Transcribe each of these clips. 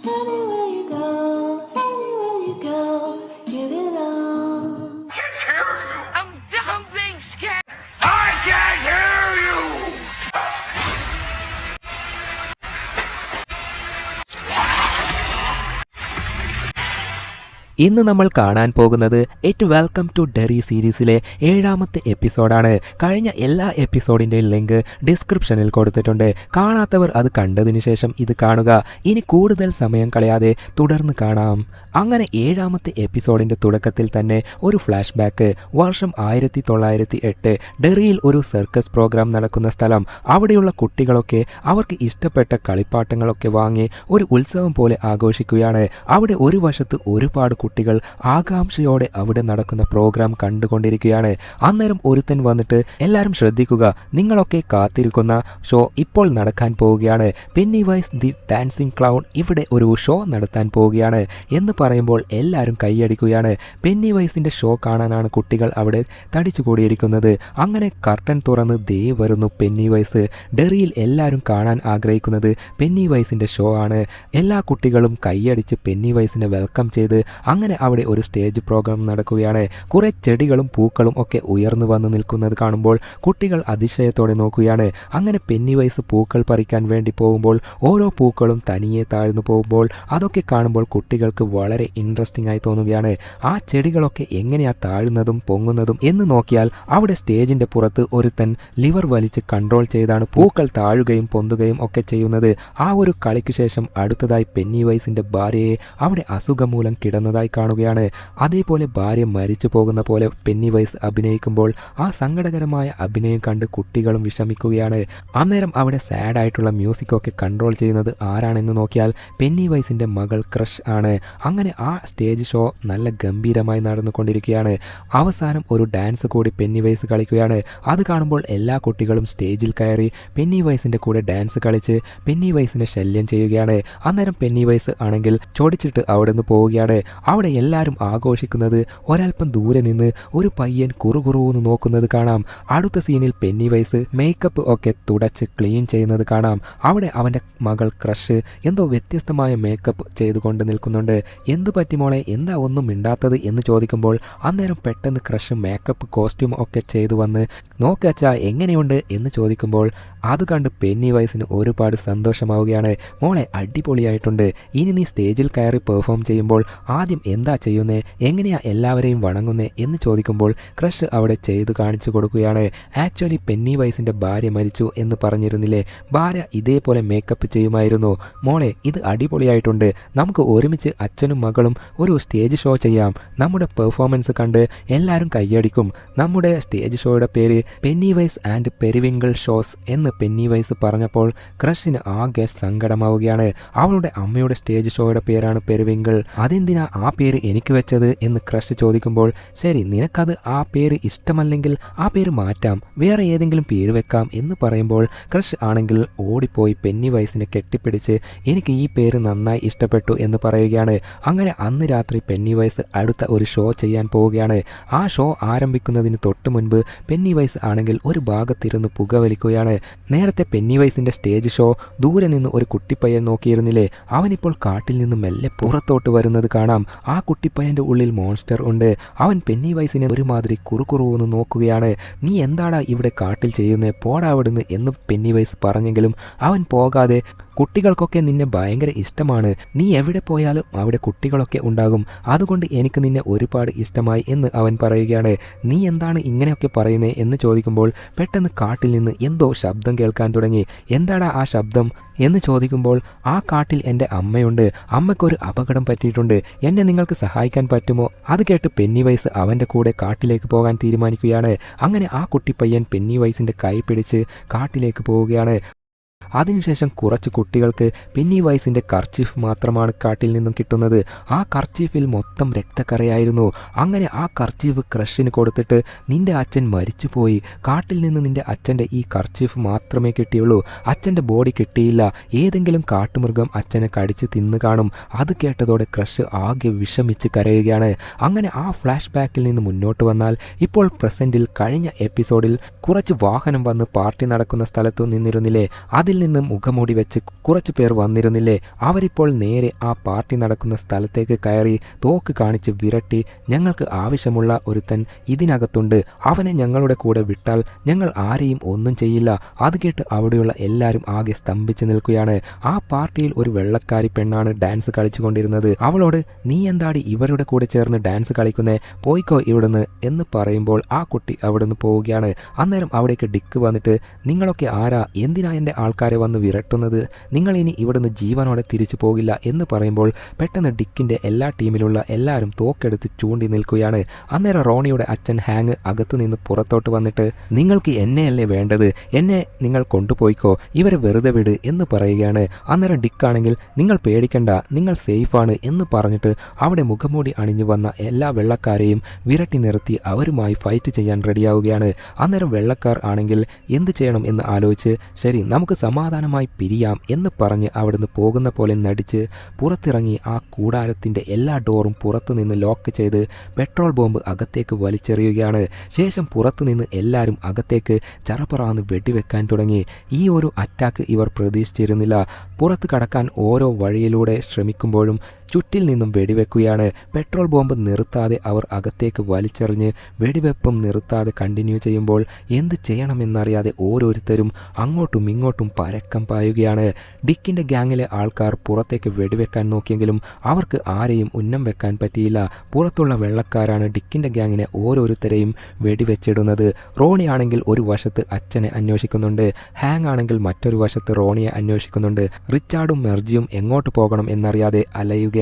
Anywhere you go, give it all. Can't hear you. I'm done being scared. I can't hear you. ഇന്ന് നമ്മൾ കാണാൻ പോകുന്നത് it welcome to ഡെറി സീരീസിലെ 7ാമത്തെ എപ്പിസോഡാണ്. കഴിഞ്ഞ എല്ലാ എപ്പിസോഡിൻ്റെയും ലിങ്ക് ഡിസ്ക്രിപ്ഷനിൽ കൊടുത്തിട്ടുണ്ട്. കാണാത്തവർ അത് കണ്ടതിന് ശേഷം ഇത് കാണുക. ഇനി കൂടുതൽ സമയം കളയാതെ തുടർന്ന് കാണാം. അങ്ങനെ 7ാമത്തെ എപ്പിസോഡിൻ്റെ തുടക്കത്തിൽ തന്നെ ഒരു ഫ്ലാഷ് ബാക്ക്. വർഷം 1908 ഡെറിയിൽ ഒരു സർക്കസ് പ്രോഗ്രാം നടക്കുന്ന സ്ഥലം. അവിടെയുള്ള കുട്ടികളൊക്കെ അവർക്ക് ഇഷ്ടപ്പെട്ട കളിപ്പാട്ടങ്ങളൊക്കെ വാങ്ങി ഒരു ഉത്സവം പോലെ ആഘോഷിക്കുകയാണ്. അവിടെ ഒരു വശത്ത് ഒരുപാട് കുട്ടികൾ ആകാംക്ഷയോടെ അവിടെ നടക്കുന്ന പ്രോഗ്രാം കണ്ടുകൊണ്ടിരിക്കുകയാണ്. അന്നേരം ഒരുത്തൻ വന്നിട്ട്, എല്ലാവരും ശ്രദ്ധിക്കുക, നിങ്ങളൊക്കെ കാത്തിരിക്കുന്ന ഷോ ഇപ്പോൾ നടക്കാൻ പോവുകയാണ്. പെന്നിവൈസ് ദി ഡാൻസിങ് ക്ലൗൺ ഇവിടെ ഒരു ഷോ നടത്താൻ പോവുകയാണ് എന്ന് പറയുമ്പോൾ എല്ലാവരും കൈയടിക്കുകയാണ്. പെന്നിവൈസിന്റെ ഷോ കാണാനാണ് കുട്ടികൾ അവിടെ തടിച്ചുകൂടിയിരിക്കുന്നത്. അങ്ങനെ കർട്ടൻ തുറന്ന് ദേ വരുന്നു പെന്നിവൈസ്. ഡെറിയിൽ എല്ലാവരും കാണാൻ ആഗ്രഹിക്കുന്നത് പെന്നിവൈസിന്റെ ഷോ ആണ്. എല്ലാ കുട്ടികളും കൈയടിച്ച് പെന്നിവൈസിനെ വെൽക്കം ചെയ്ത് അങ്ങനെ അവിടെ ഒരു സ്റ്റേജ് പ്രോഗ്രാം നടക്കുകയാണ്. കുറെ ചെടികളും പൂക്കളും ഒക്കെ ഉയർന്നു വന്ന് നിൽക്കുന്നത് കാണുമ്പോൾ കുട്ടികൾ അതിശയത്തോടെ നോക്കുകയാണ്. അങ്ങനെ പെന്നിവൈസ് പൂക്കൾ പറിക്കാൻ വേണ്ടി പോകുമ്പോൾ ഓരോ പൂക്കളും തനിയെ താഴ്ന്നു പോകുമ്പോൾ അതൊക്കെ കാണുമ്പോൾ കുട്ടികൾക്ക് വളരെ ഇൻട്രസ്റ്റിംഗ് ആയി തോന്നുകയാണ്. ആ ചെടികളൊക്കെ എങ്ങനെയാ താഴുന്നതും പൊങ്ങുന്നതും എന്ന് നോക്കിയാൽ അവിടെ സ്റ്റേജിന്റെ പുറത്ത് ഒരുത്തൻ ലിവർ വലിച്ച് കൺട്രോൾ ചെയ്താണ് പൂക്കൾ താഴുകയും പൊന്തുകയും ഒക്കെ ചെയ്യുന്നത്. ആ ഒരു കളിക്ക് ശേഷം അടുത്തതായി പെന്നിവൈസിന്റെ ഭാര്യയെ അവിടെ അസുഖം മൂലം കിടന്നതായി കാണുകയാണ്. അതേപോലെ ഭാര്യ മരിച്ചു പോകുന്ന പോലെ പെന്നിവൈസ് അഭിനയിക്കുമ്പോൾ ആ സങ്കടകരമായ അഭിനയം കണ്ട് കുട്ടികളും വിഷമിക്കുകയാണ്. അന്നേരം അവിടെ സാഡ് ആയിട്ടുള്ള മ്യൂസിക്കൊക്കെ കൺട്രോൾ ചെയ്യുന്നത് ആരാണെന്ന് നോക്കിയാൽ പെന്നിവൈസിന്റെ മകൾ ക്രഷ് ആണ്. അങ്ങനെ ആ സ്റ്റേജ് ഷോ നല്ല ഗംഭീരമായി നടന്നുകൊണ്ടിരിക്കുകയാണ്. അവസാനം ഒരു ഡാൻസ് കൂടി പെന്നിവൈസ് കളിക്കുകയാണ്. അത് കാണുമ്പോൾ എല്ലാ കുട്ടികളും സ്റ്റേജിൽ കയറി പെന്നിവൈസിന്റെ കൂടെ ഡാൻസ് കളിച്ച് പെന്നിവൈസിനെ ശല്യം ചെയ്യുകയാണ്. അന്നേരം പെന്നിവൈസ് ആണെങ്കിൽ ചോടിച്ചിട്ട് അവിടെ നിന്ന് പോവുകയാണ്. അവിടെ എല്ലാവരും ആഘോഷിക്കുന്നത് ഒരൽപ്പം ദൂരെ നിന്ന് ഒരു പയ്യൻ കുറുകുറുന്ന് നോക്കുന്നത് കാണാം. അടുത്ത സീനിൽ പെന്നിവൈസ് മേക്കപ്പ് ഒക്കെ തുടച്ച് ക്ലീൻ ചെയ്യുന്നത് കാണാം. അവിടെ അവൻ്റെ മകൾ ക്രഷ് എന്തോ വ്യത്യസ്തമായ മേക്കപ്പ് ചെയ്തുകൊണ്ട് നിൽക്കുന്നുണ്ട്. എന്തു പറ്റി മോളെ, എന്താ ഒന്നും മിണ്ടാത്തത് എന്ന് ചോദിക്കുമ്പോൾ അന്നേരം പെട്ടെന്ന് ക്രഷ് മേക്കപ്പ് കോസ്റ്റ്യൂം ഒക്കെ ചെയ്തു വന്ന് നോക്കച്ചാ എങ്ങനെയുണ്ട് എന്ന് ചോദിക്കുമ്പോൾ അത് കണ്ട് പെന്നിവൈസിന് ഒരുപാട് സന്തോഷമാവുകയാണ്. മോളെ അടിപൊളിയായിട്ടുണ്ട്. ഇനി നീ സ്റ്റേജിൽ കയറി പെർഫോം ചെയ്യുമ്പോൾ ആദ്യം എന്താ ചെയ്യുന്നേ, എങ്ങനെയാ എല്ലാവരെയും വണങ്ങുന്നേ എന്ന് ചോദിക്കുമ്പോൾ ക്രഷ് അവിടെ ചെയ്തു കാണിച്ചു കൊടുക്കുകയാണ്. ആക്ച്വലി പെന്നിവൈസിന്റെ ഭാര്യ മരിച്ചു എന്ന് പറഞ്ഞിരുന്നില്ലേ, ഭാര്യ ഇതേപോലെ മേക്കപ്പ് ചെയ്യുമായിരുന്നു. മോളെ ഇത് അടിപൊളിയായിട്ടുണ്ട്, നമുക്ക് ഒരുമിച്ച് അച്ഛനും മകളും ഒരു സ്റ്റേജ് ഷോ ചെയ്യാം. നമ്മുടെ പെർഫോമൻസ് കണ്ട് എല്ലാവരും കൈയടിക്കും. നമ്മുടെ സ്റ്റേജ് ഷോയുടെ പേര് പെന്നിവൈസ് ആൻഡ് പെരിവിങ്കിൾ ഷോസ് എന്ന് പെന്നിവൈസ് പറഞ്ഞപ്പോൾ ക്രഷിന് ആകെ സങ്കടമാവുകയാണ്. അവളുടെ അമ്മയുടെ സ്റ്റേജ് ഷോയുടെ പേരാണ് പെരിവിങ്കിൾ, അതെന്തിനാ ആ പേര് എനിക്ക് വെച്ചത് എന്ന് ക്രഷ് ചോദിക്കുമ്പോൾ ശരി, നിനക്കത് ആ പേര് ഇഷ്ടമല്ലെങ്കിൽ ആ പേര് മാറ്റാം, വേറെ ഏതെങ്കിലും പേര് വെക്കാം എന്ന് പറയുമ്പോൾ ക്രഷ് ആണെങ്കിൽ ഓടിപ്പോയി പെന്നിവൈസിനെ കെട്ടിപ്പിടിച്ച് എനിക്ക് ഈ പേര് നന്നായി ഇഷ്ടപ്പെട്ടു എന്ന് പറയുകയാണ്. അങ്ങനെ അന്ന് രാത്രി പെന്നിവൈസ് അടുത്ത ഒരു ഷോ ചെയ്യാൻ പോവുകയാണ്. ആ ഷോ ആരംഭിക്കുന്നതിന് തൊട്ട് മുൻപ് പെന്നിവൈസ് ആണെങ്കിൽ ഒരു ഭാഗത്തിരുന്ന് പുകവലിക്കുകയാണ്. നേരത്തെ പെന്നിവൈസിന്റെ സ്റ്റേജ് ഷോ ദൂരെ നിന്ന് ഒരു കുട്ടിപ്പയ്യൻ നോക്കിയിരുന്നില്ലേ, അവനിപ്പോൾ കാട്ടിൽ നിന്ന് മെല്ലെ പുറത്തോട്ട് വരുന്നത് കാണാം. ആ കുട്ടിപ്പയ്യന്റെ ഉള്ളിൽ മോൺസ്റ്റർ ഉണ്ട്. അവൻ പെന്നിവൈസിനെ ഒരുമാതിരി കുറുകുറുവെന്ന് നോക്കുകയാണ്. നീ എന്താടാ ഇവിടെ കാട്ടിൽ ചെയ്യുന്നേ, പോടാ അവിടുന്ന് എന്ന് പെന്നിവൈസ് പറഞ്ഞെങ്കിലും അവൻ പോകാതെ കുട്ടികൾക്കൊക്കെ നിന്നെ ഭയങ്കര ഇഷ്ടമാണ്, നീ എവിടെ പോയാലും അവിടെ കുട്ടികളൊക്കെ ഉണ്ടാകും, അതുകൊണ്ട് എനിക്ക് നിന്നെ ഒരുപാട് ഇഷ്ടമായി എന്ന് അവൻ പറയുകയാണ്. നീ എന്താണ് ഇങ്ങനെയൊക്കെ പറയുന്നേ എന്ന് ചോദിക്കുമ്പോൾ പെട്ടെന്ന് കാട്ടിൽ നിന്ന് എന്തോ ശബ്ദം കേൾക്കാൻ തുടങ്ങി. എന്താടാ ആ ശബ്ദം എന്ന് ചോദിക്കുമ്പോൾ ആ കാട്ടിൽ എൻ്റെ അമ്മയുണ്ട്, അമ്മയ്ക്കൊരു അപകടം പറ്റിയിട്ടുണ്ട്, എന്നെ നിങ്ങൾക്ക് സഹായിക്കാൻ പറ്റുമോ? അത് കേട്ട് പെന്നിവൈസ് അവൻ്റെ കൂടെ കാട്ടിലേക്ക് പോകാൻ തീരുമാനിക്കുകയാണ്. അങ്ങനെ ആ കുട്ടിപ്പയ്യൻ പെന്നിവൈസിൻ്റെ കൈ പിടിച്ച് കാട്ടിലേക്ക് പോവുകയാണ്. അതിനുശേഷം കുറച്ച് കുട്ടികൾക്ക് പെന്നിവൈസിൻ്റെ കർച്ചീഫ് മാത്രമാണ് കാട്ടിൽ നിന്നും കിട്ടുന്നത്. ആ കർച്ചീഫിൽ മൊത്തം രക്തക്കറയായിരുന്നു. അങ്ങനെ ആ കർച്ചീഫ് ക്രഷിന് കൊടുത്തിട്ട് നിന്റെ അച്ഛൻ മരിച്ചുപോയി, കാട്ടിൽ നിന്ന് നിന്റെ അച്ഛൻ്റെ ഈ കർച്ചീഫ് മാത്രമേ കിട്ടിയുള്ളൂ, അച്ഛൻ്റെ ബോഡി കിട്ടിയില്ല, ഏതെങ്കിലും കാട്ടുമൃഗം അച്ഛനെ കടിച്ച് തിന്നു കാണും. അത് കേട്ടതോടെ ക്രഷ് ആകെ വിഷമിച്ച് കരയുകയാണ്. അങ്ങനെ ആ ഫ്ലാഷ് ബാക്കിൽ നിന്ന് മുന്നോട്ട് വന്നാൽ ഇപ്പോൾ പ്രസൻറ്റിൽ കഴിഞ്ഞ എപ്പിസോഡിൽ കുറച്ച് വാഹനം വന്ന് പാർട്ടി നടക്കുന്ന സ്ഥലത്തു നിന്നിരുന്നില്ലേ, അതിൽ നിന്ന് മുഖംമൂടി വെച്ച് കുറച്ചു പേർ വന്നിരുന്നില്ലേ, അവരിപ്പോൾ നേരെ ആ പാർട്ടി നടക്കുന്ന സ്ഥലത്തേക്ക് കയറി തോക്ക് കാണിച്ച് വിരട്ടി, ഞങ്ങൾക്ക് ആവശ്യമുള്ള ഒരുത്തൻ ഇതിനകത്തുണ്ട്, അവനെ ഞങ്ങളുടെ കൂടെ വിട്ടാൽ ഞങ്ങൾ ആരെയും ഒന്നും ചെയ്യില്ല. അത് കേട്ട് അവിടെയുള്ള എല്ലാവരും ആകെ സ്തംഭിച്ച് നിൽക്കുകയാണ്. ആ പാർട്ടിയിൽ ഒരു വെള്ളക്കാരി പെണ്ണാണ് ഡാൻസ് കളിച്ചുകൊണ്ടിരുന്നത്. അവളോട് നീ എന്താടി ഇവരുടെ കൂടെ ചേർന്ന് ഡാൻസ് കളിക്കുന്നേ, പോയിക്കോ ഇവിടുന്ന് എന്ന് പറയുമ്പോൾ ആ കുട്ടി അവിടുന്ന് പോവുകയാണ്. അന്നേരം അവിടേക്ക് ഡിക്ക് വന്നിട്ട് നിങ്ങളൊക്കെ ആരാ, എന്തിനാ എൻ്റെ ആൾക്കാരെ വന്ന് വിരട്ടുന്നത്, നിങ്ങൾ ഇനി ഇവിടുന്ന് ജീവനോടെ തിരിച്ചു പോകില്ല എന്ന് പറയുമ്പോൾ പെട്ടെന്ന് ഡിക്കിൻ്റെ എല്ലാ ടീമിലുള്ള എല്ലാവരും തോക്കെടുത്ത് ചൂണ്ടി നിൽക്കുകയാണ്. അന്നേരം റോണിയുടെ അച്ഛൻ ഹാങ് അകത്തു നിന്ന് പുറത്തോട്ട് വന്നിട്ട് നിങ്ങൾക്ക് എന്നെയല്ലേ വേണ്ടത്, എന്നെ നിങ്ങൾ കൊണ്ടുപോയിക്കോ, ഇവരെ വെറുതെ വിട് എന്ന് പറയുകയാണ്. അന്നേരം ഡിക്കാണെങ്കിൽ നിങ്ങൾ പേടിക്കണ്ട, നിങ്ങൾ സേഫാണ് എന്ന് പറഞ്ഞിട്ട് അവിടെ മുഖംമൂടി അണിഞ്ഞു വന്ന എല്ലാ വെള്ളക്കാരെയും വിരട്ടി നിർത്തി അവരുമായി ഫൈറ്റ് ചെയ്യാൻ റെഡിയാവുകയാണ്. അന്നേരം വെള്ളക്കാർ ആണെങ്കിൽ എന്ത് ചെയ്യണം എന്ന് ആലോചിച്ച് ശരി നമുക്ക് സമാധാനമായി പിരിയാം എന്ന് പറഞ്ഞ് അവിടുന്ന് പോകുന്ന പോലെ നടിച്ച് പുറത്തിറങ്ങി ആ കൂടാരത്തിൻ്റെ എല്ലാ ഡോറും പുറത്തുനിന്ന് ലോക്ക് ചെയ്ത് പെട്രോൾ ബോംബ് അകത്തേക്ക് വലിച്ചെറിയുകയാണ്. ശേഷം പുറത്തുനിന്ന് എല്ലാവരും അകത്തേക്ക് ചറപറാന്ന് വെടിവെക്കാൻ തുടങ്ങി. ഈ ഒരു അറ്റാക്ക് ഇവർ പ്രതീക്ഷിച്ചിരുന്നില്ല. പുറത്ത് കടക്കാൻ ഓരോ വഴിയിലൂടെ ശ്രമിക്കുമ്പോഴും ചുറ്റിൽ നിന്നും വെടിവെക്കുകയാണ്. പെട്രോൾ ബോംബ് നിർത്താതെ അവർ അകത്തേക്ക് വലിച്ചെറിഞ്ഞ് വെടിവെപ്പും നിർത്താതെ കണ്ടിന്യൂ ചെയ്യുമ്പോൾ എന്ത് ചെയ്യണമെന്നറിയാതെ ഓരോരുത്തരും അങ്ങോട്ടും ഇങ്ങോട്ടും പരക്കം പായുകയാണ്. ഡിക്കിൻ്റെ ഗ്യാങ്ങിലെ ആൾക്കാർ പുറത്തേക്ക് വെടിവെക്കാൻ നോക്കിയെങ്കിലും അവർക്ക് ആരെയും ഉന്നം വെക്കാൻ പറ്റിയില്ല. പുറത്തുള്ള വെള്ളക്കാരാണ് ഡിക്കിൻ്റെ ഗ്യാങ്ങിനെ ഓരോരുത്തരെയും വെടിവെച്ചിടുന്നത്. റോണി ആണെങ്കിൽ ഒരു വശത്ത് അച്ഛനെ അന്വേഷിക്കുന്നുണ്ട്, ഹാങ് ആണെങ്കിൽ മറ്റൊരു വശത്ത് റോണിയെ അന്വേഷിക്കുന്നുണ്ട്. റിച്ചാർഡും മെർജിയും എങ്ങോട്ട് പോകണം എന്നറിയാതെ അലയുക.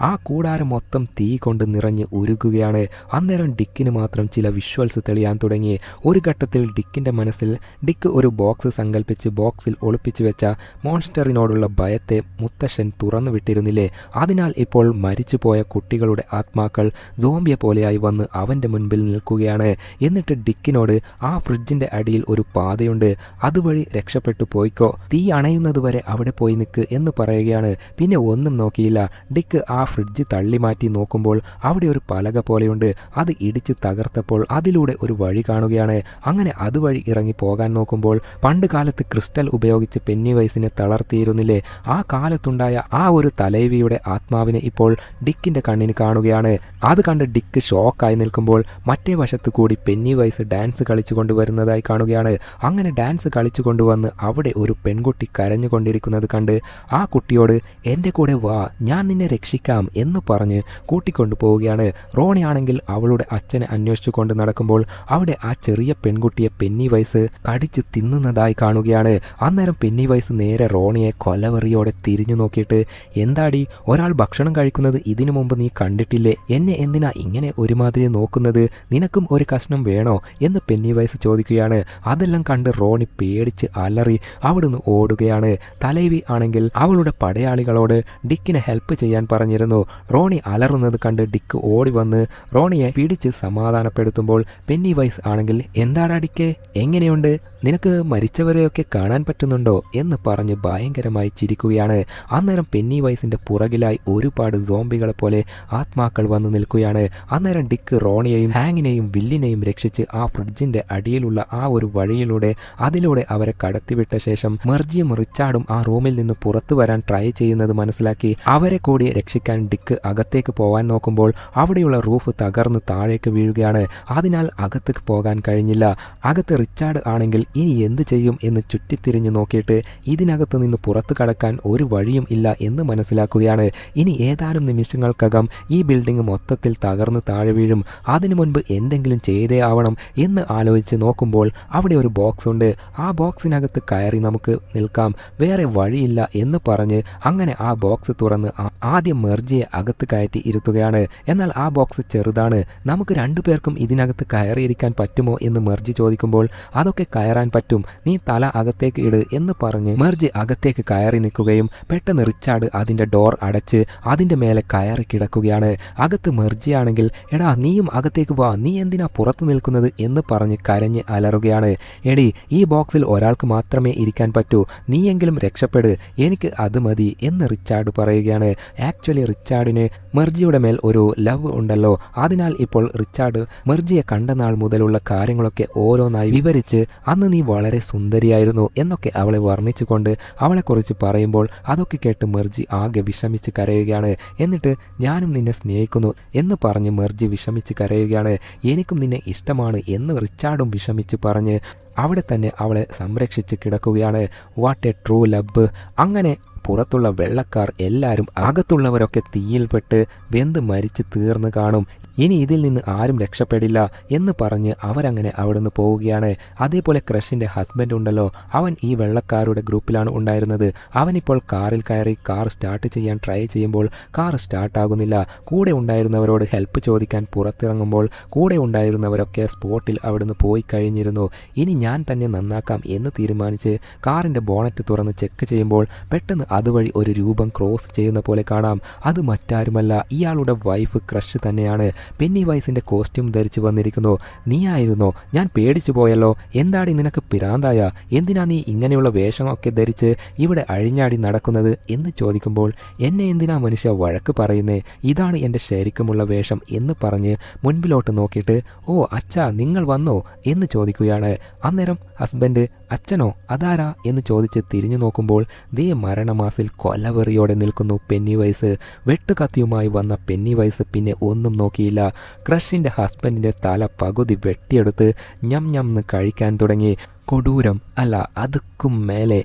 ആ കൂടാരം മൊത്തം തീ കൊണ്ട് നിറഞ്ഞ് ഉരുകുകയാണ്. അന്നേരം ഡിക്കിന് മാത്രം ചില വിഷ്വൽസ് തെളിയാൻ തുടങ്ങി. ഒരു ഘട്ടത്തിൽ ഡിക്കിൻ്റെ മനസ്സിൽ ഡിക്ക് ഒരു ബോക്സ് സങ്കല്പിച്ച് ബോക്സിൽ ഒളിപ്പിച്ചു വെച്ച മോൺസ്റ്ററിനോടുള്ള ഭയത്തെ മുത്തശ്ശൻ തുറന്നു വിട്ടിരുന്നില്ലേ, അതിനാൽ ഇപ്പോൾ മരിച്ചുപോയ കുട്ടികളുടെ ആത്മാക്കൾ സോംബിയെ പോലെയായി വന്ന് അവൻ്റെ മുൻപിൽ നിൽക്കുകയാണ്. എന്നിട്ട് ഡിക്കിനോട് ആ ഫ്രിഡ്ജിൻ്റെ അടിയിൽ ഒരു പാതയുണ്ട്, അതുവഴി രക്ഷപ്പെട്ടു പോയിക്കോ, തീ അണയുന്നത് വരെ അവിടെ പോയി നിൽക്ക് എന്ന് പറയുകയാണ്. പിന്നെ ഒന്നും നോക്കിയില്ല. ഡിക്ക് ആ ഫ്രിഡ്ജ് തള്ളി മാറ്റി നോക്കുമ്പോൾ അവിടെ ഒരു പലക പോലെയുണ്ട്. അത് ഇടിച്ച് തകർത്തപ്പോൾ അതിലൂടെ ഒരു വഴി കാണുകയാണ്. അങ്ങനെ അതുവഴി ഇറങ്ങി പോകാൻ നോക്കുമ്പോൾ പണ്ട് കാലത്ത് ക്രിസ്റ്റൽ ഉപയോഗിച്ച് പെന്നിവൈസിനെ തളർത്തിയിരുന്നില്ലേ, ആ കാലത്തുണ്ടായ ആ ഒരു തലൈവിയുടെ ആത്മാവിനെ ഇപ്പോൾ ഡിക്കിൻ്റെ കണ്ണിന് കാണുകയാണ്. അത് കണ്ട് ഡിക്ക് ഷോക്കായി നിൽക്കുമ്പോൾ മറ്റേ വശത്ത് കൂടി പെന്നിവൈസ് ഡാൻസ് കളിച്ചു കൊണ്ടുവരുന്നതായി കാണുകയാണ്. അങ്ങനെ ഡാൻസ് കളിച്ചു കൊണ്ടുവന്ന് അവിടെ ഒരു പെൺകുട്ടി കരഞ്ഞുകൊണ്ടിരിക്കുന്നത് കണ്ട് ആ കുട്ടിയോട് എൻ്റെ കൂടെ വാ, ഞാൻ നിന്നെ രക്ഷിക്കാം എന്ന് പറഞ്ഞ് കൂട്ടിക്കൊണ്ടു പോവുകയാണ്. റോണി ആണെങ്കിൽ അവളുടെ അച്ഛനെ അന്വേഷിച്ചു കൊണ്ട് നടക്കുമ്പോൾ അവിടെ ആ ചെറിയ പെൺകുട്ടിയെ പെന്നിവൈസ് കടിച്ച് തിന്നുന്നതായി കാണുകയാണ്. അന്നേരം പെന്നിവൈസ് നേരെ റോണിയെ കൊലവെറിയോടെ തിരിഞ്ഞു നോക്കിയിട്ട് എന്താടി, ഒരാൾ ഭക്ഷണം കഴിക്കുന്നത് ഇതിനു മുമ്പ് നീ കണ്ടിട്ടില്ലേ, എന്നെ എന്തിനാ ഇങ്ങനെ ഒരുമാതിരി നോക്കുന്നത്, നിനക്കും ഒരു കഷ്ണം വേണോ എന്ന് പെന്നിവൈസ് ചോദിക്കുകയാണ്. അതെല്ലാം കണ്ട് റോണി പേടിച്ച് അലറി അവിടുന്ന് ഓടുകയാണ്. തലൈവി ആണെങ്കിൽ അവളുടെ പടയാളികളോട് ഡിക്കിനെ ഹെൽപ്പ് ചെയ്യാൻ പറഞ്ഞിരുന്നു. റോണി അലറുന്നത് കണ്ട് ഡിക്ക് ഓടി വന്ന് റോണിയെ പിടിച്ച് സമാധാനപ്പെടുത്തുമ്പോൾ പെന്നിവൈസ് ആണെങ്കിൽ എന്താടാ ഡിക്കെ, എങ്ങനെയുണ്ട്, നിനക്ക് മരിച്ചവരെയൊക്കെ കാണാൻ പറ്റുന്നുണ്ടോ എന്ന് പറഞ്ഞ് ഭയങ്കരമായി ചിരിക്കുകയാണ്. അന്നേരം പെന്നിവൈസിൻ്റെ പുറകിലായി ഒരുപാട് സോംബികളെ പോലെ ആത്മാക്കൾ വന്ന് നിൽക്കുകയാണ്. അന്നേരം ഡിക്ക് റോണിയെയും ഹാങ്ങിനെയും വില്ലിനെയും രക്ഷിച്ച് ആ ഫ്രിഡ്ജിൻ്റെ അടിയിലുള്ള ആ ഒരു വഴിയിലൂടെ അതിലൂടെ അവരെ കടത്തിവിട്ട ശേഷം മെർജിയും റിച്ചാർഡും ആ റൂമിൽ നിന്ന് പുറത്തു വരാൻ ട്രൈ ചെയ്യുന്നത് മനസ്സിലാക്കി അവരെ കൂടി രക്ഷിക്കാൻ ഡിക്ക് അകത്തേക്ക് പോകാൻ നോക്കുമ്പോൾ അവിടെയുള്ള റൂഫ് തകർന്ന് താഴേക്ക് വീഴുകയാണ്. അതിനാൽ അകത്തേക്ക് പോകാൻ കഴിഞ്ഞില്ല. അകത്ത് റിച്ചാർഡ് ആണെങ്കിൽ ഇനി എന്ത് ചെയ്യും എന്ന് ചുറ്റിത്തിരിഞ്ഞു നോക്കിയിട്ട് ഇതിനകത്ത് നിന്ന് പുറത്തു കടക്കാൻ ഒരു വഴിയും ഇല്ല എന്ന് മനസ്സിലാക്കുകയാണ്. ഇനി ഏതാനും നിമിഷങ്ങൾക്കകം ഈ ബിൽഡിംഗ് മൊത്തത്തിൽ തകർന്ന് താഴെ വീഴും, അതിനു മുൻപ് എന്തെങ്കിലും ചെയ്തേ ആവണം എന്ന് ആലോചിച്ച് നോക്കുമ്പോൾ അവിടെ ഒരു ബോക്സ് ഉണ്ട്. ആ ബോക്സിനകത്ത് കയറി നമുക്ക് നിൽക്കാം, വേറെ വഴിയില്ല എന്ന് പറഞ്ഞ് അങ്ങനെ ആ ബോക്സ് തുറന്ന് ആദ്യം മെർജിയെ അകത്ത് കയറ്റി ഇരുത്തുകയാണ്. എന്നാൽ ആ ബോക്സ് ചെറുതാണ്, നമുക്ക് രണ്ടുപേർക്കും ഇതിനകത്ത് കയറിയിരിക്കാൻ പറ്റുമോ എന്ന് മെർജി ചോദിക്കുമ്പോൾ അതൊക്കെ കയറാൻ പറ്റും, നീ തല അകത്തേക്ക് ഇട് എന്ന് പറഞ്ഞ് മെർജി അകത്തേക്ക് കയറി നിൽക്കുകയും പെട്ടെന്ന് റിച്ചാർഡ് അതിൻ്റെ ഡോർ അടച്ച് അതിൻ്റെ മേലെ കയറി കിടക്കുകയാണ്. അകത്ത് മെർജിയാണെങ്കിൽ എടാ നീയും അകത്തേക്ക് വാ, നീ എന്തിനാ പുറത്ത് നിൽക്കുന്നത് എന്ന് പറഞ്ഞ് കരഞ്ഞ് അലറുകയാണ്. എടി ഈ ബോക്സിൽ ഒരാൾക്ക് മാത്രമേ ഇരിക്കാൻ പറ്റൂ, നീയെങ്കിലും രക്ഷപ്പെട് റിച്ചാർഡ് എനിക്ക് അത് മതി എന്ന് റിച്ചാർഡ് പറയുകയാണ്. ആക്ച്വലി റിച്ചാർഡിന് മെർജിയുടെ മേൽ ഒരു ലവ് ഉണ്ടല്ലോ, അതിനാൽ ഇപ്പോൾ റിച്ചാർഡ് മെർജിയെ കണ്ട നാൾ മുതലുള്ള കാര്യങ്ങളൊക്കെ ഓരോന്നായി വിവരിച്ച് അന്ന് നീ വളരെ സുന്ദരിയായിരുന്നു എന്നൊക്കെ അവളെ വർണ്ണിച്ചുകൊണ്ട് അവളെക്കുറിച്ച് പറയുമ്പോൾ അതൊക്കെ കേട്ട് മെർജി ആകെ വിഷമിച്ച് കരയുകയാണ്. എന്നിട്ട് ഞാനും നിന്നെ സ്നേഹിക്കുന്നു എന്ന് പറഞ്ഞ് മെർജി വിഷമിച്ച് കരയുകയാണ്. എനിക്കും നിന്നെ ഇഷ്ടമാണ് എന്ന് റിച്ചാർഡും വിഷമിച്ച് പറഞ്ഞ് അവിടെ തന്നെ അവളെ സംരക്ഷിച്ച് കിടക്കുകയാണ്. What A true love. അങ്ങനെ പുറത്തുള്ള വെള്ളക്കാർ എല്ലാവരും അകത്തുള്ളവരൊക്കെ തീയിൽപ്പെട്ട് വെന്ത് മരിച്ച് തീർന്ന് കാണും. ഇനി ഇതിൽ നിന്ന് ആരും രക്ഷപ്പെടില്ല എന്ന് പറഞ്ഞ് അവരങ്ങനെ അവിടുന്ന് പോവുകയാണ്. അതേപോലെ ക്രഷിൻ്റെ ഹസ്ബൻഡ് ഉണ്ടല്ലോ, അവൻ ഈ വെള്ളക്കാരുടെ ഗ്രൂപ്പിലാണ് ഉണ്ടായിരുന്നത്. അവനിപ്പോൾ കാറിൽ കയറി കാർ സ്റ്റാർട്ട് ചെയ്യാൻ ട്രൈ ചെയ്യുമ്പോൾ കാർ സ്റ്റാർട്ടാകുന്നില്ല. കൂടെ ഉണ്ടായിരുന്നവരോട് ഹെൽപ്പ് ചോദിക്കാൻ പുറത്തിറങ്ങുമ്പോൾ കൂടെ ഉണ്ടായിരുന്നവരൊക്കെ സ്പോട്ടിൽ അവിടുന്ന് പോയി കഴിഞ്ഞിരുന്നു. ഇനി ഞാൻ തന്നെ നന്നാക്കാം എന്ന് തീരുമാനിച്ച് കാറിൻ്റെ ബോണറ്റ് തുറന്ന് ചെക്ക് ചെയ്യുമ്പോൾ പെട്ടെന്ന് അതുവഴി ഒരു രൂപം ക്രോസ് ചെയ്യുന്ന പോലെ കാണാം. അത് മറ്റാരുമല്ല, ഇയാളുടെ വൈഫ് ക്രഷ് തന്നെയാണ്. പെന്നി വൈസിൻ്റെ കോസ്റ്റ്യൂം ധരിച്ച് വന്നിരിക്കുന്നു. നീയായിരുന്നോ? ഞാൻ പേടിച്ചു പോയല്ലോ. എന്താടി നിനക്ക് പിരാന്തായ? എന്തിനാ നീ ഇങ്ങനെയുള്ള വേഷമൊക്കെ ധരിച്ച് ഇവിടെ അഴിഞ്ഞാടി നടക്കുന്നത് എന്ന് ചോദിക്കുമ്പോൾ എന്നെ എന്തിനാ മനുഷ്യ വഴക്ക് പറയുന്നേ? ഇതാണ് എൻ്റെ ശരിക്കുമുള്ള വേഷം എന്ന് പറഞ്ഞ് മുൻപിലോട്ട് നോക്കിയിട്ട് ഓ അച്ഛാ നിങ്ങൾ വന്നോ എന്ന് ചോദിക്കുകയാണ്. അന്നേരം ഹസ്ബൻഡ് അച്ഛനോ അതാരാ എന്ന് ചോദിച്ച് തിരിഞ്ഞു നോക്കുമ്പോൾ ദേ മരണമാസിൽ കൊലവെറിയോടെ നിൽക്കുന്നു പെന്നി വൈസ്. വെട്ടുകത്തിയുമായി വന്ന പെന്നി വൈസ് പിന്നെ ഒന്നും നോക്കിയില്ല. ക്രഷിൻ്റെ ഹസ്ബൻഡിൻ്റെ തല പകുതി വെട്ടിയെടുത്ത് ഞം ഞംന്ന് കഴിക്കാൻ തുടങ്ങി. കൊടൂരം അല്ല, അതുക്കും മേലെ.